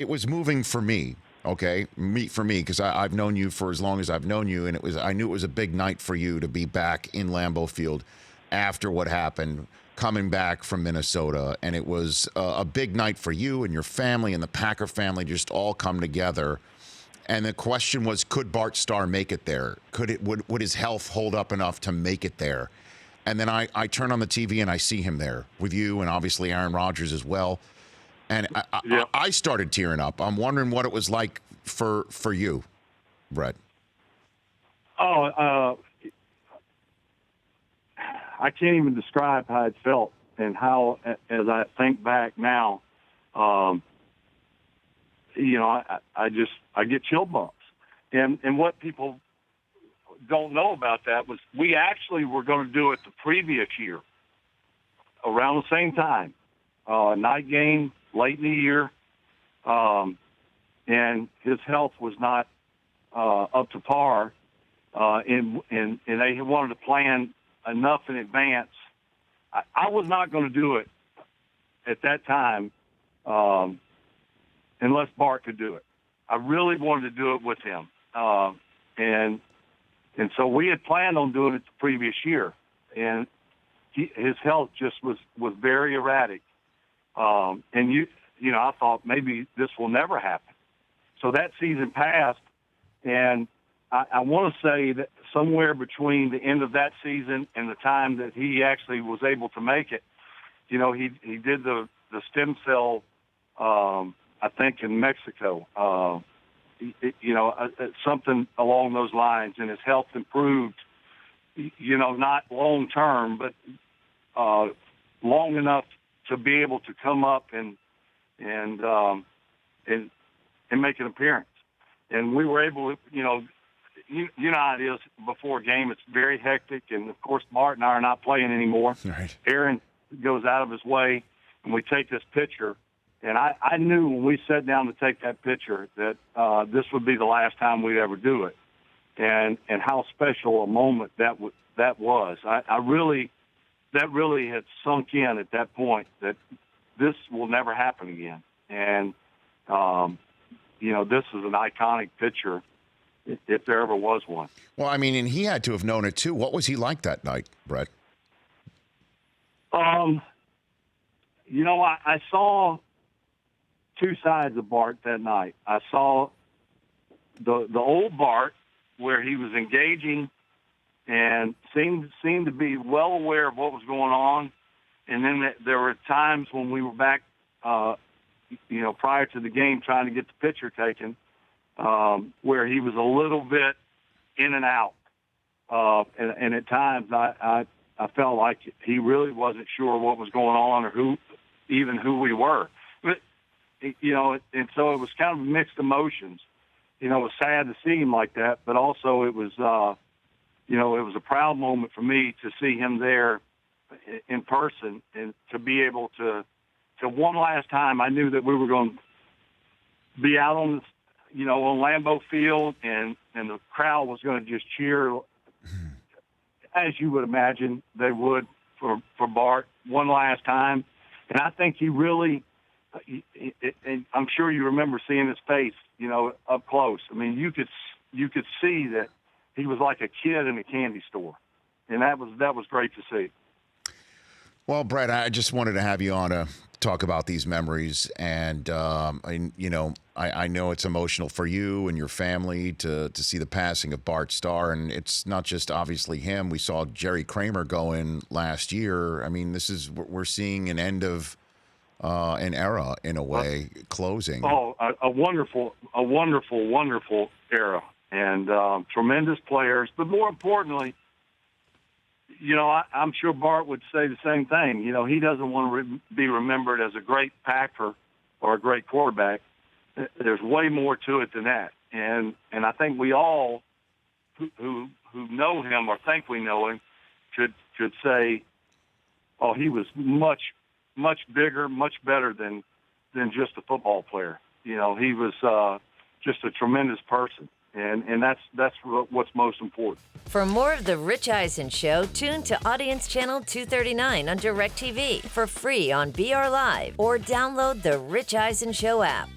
it was moving for me. Okay, for me, because I've known you for as long as I've known you, and I knew it was a big night for you to be back in Lambeau Field after what happened, coming back from Minnesota, and it was a big night for you and your family and the Packer family just all come together. And the question was, could Bart Starr make it there? Would his health hold up enough to make it there? And then I turn on the TV and I see him there with you and obviously Aaron Rodgers as well. And Yeah. I started tearing up. I'm wondering what it was like for you, Brett. Oh, I can't even describe how it felt and how, as I think back now, I get chill bumps. And what people don't know about that was we actually were going to do it the previous year around the same time, night game, late in the year, and his health was not up to par, and they wanted to plan enough in advance. I was not going to do it at that time unless Bart could do it. I really wanted to do it with him, and so we had planned on doing it the previous year, and his health just was very erratic. And I thought maybe this will never happen. So that season passed, and I want to say that somewhere between the end of that season and the time that he actually was able to make it, he did the stem cell, I think in Mexico, something along those lines, and his health improved, not long term, but long enough to be able to come up and make an appearance. And we were able to, you know how it is before a game. It's very hectic, and of course Bart and I are not playing anymore. Right. Aaron goes out of his way, and we take this picture. And I knew when we sat down to take that picture that this would be the last time we'd ever do it, and how special a moment that was. That really had sunk in at that point that this will never happen again. And, this is an iconic picture if there ever was one. Well, I mean, and he had to have known it too. What was he like that night, Brett? I saw two sides of Bart that night. I saw the old Bart where he was engaging and seemed to be well aware of what was going on. And then there were times when we were back, prior to the game trying to get the picture taken, where he was a little bit in and out. And at times I felt like he really wasn't sure what was going on or who we were. But, and so it was kind of mixed emotions. It was sad to see him like that, but also it was, it was a proud moment for me to see him there in person and to be able to one last time. I knew that we were going to be out on on Lambeau Field, and the crowd was going to just cheer, as you would imagine they would for Bart one last time. And I think he really, and I'm sure you remember seeing his face, up close. I mean, you could see that he was like a kid in a candy store, and that was great to see. Well, Brett, I just wanted to have you on to talk about these memories, and I know it's emotional for you and your family to see the passing of Bart Starr, and it's not just obviously him. We saw Jerry Kramer go in last year. I mean, we're seeing an end of an era in a way, closing. Oh, a wonderful era, and tremendous players, but more importantly, I'm sure Bart would say the same thing. He doesn't want to be remembered as a great Packer or a great quarterback. There's way more to it than that. And I think we all who know him or think we know him could say, oh, he was much, much bigger, much better than just a football player. He was just a tremendous person. And that's what's most important. For more of The Rich Eisen Show, tune to Audience Channel 239 on DirecTV for free on BR Live or download the Rich Eisen Show app.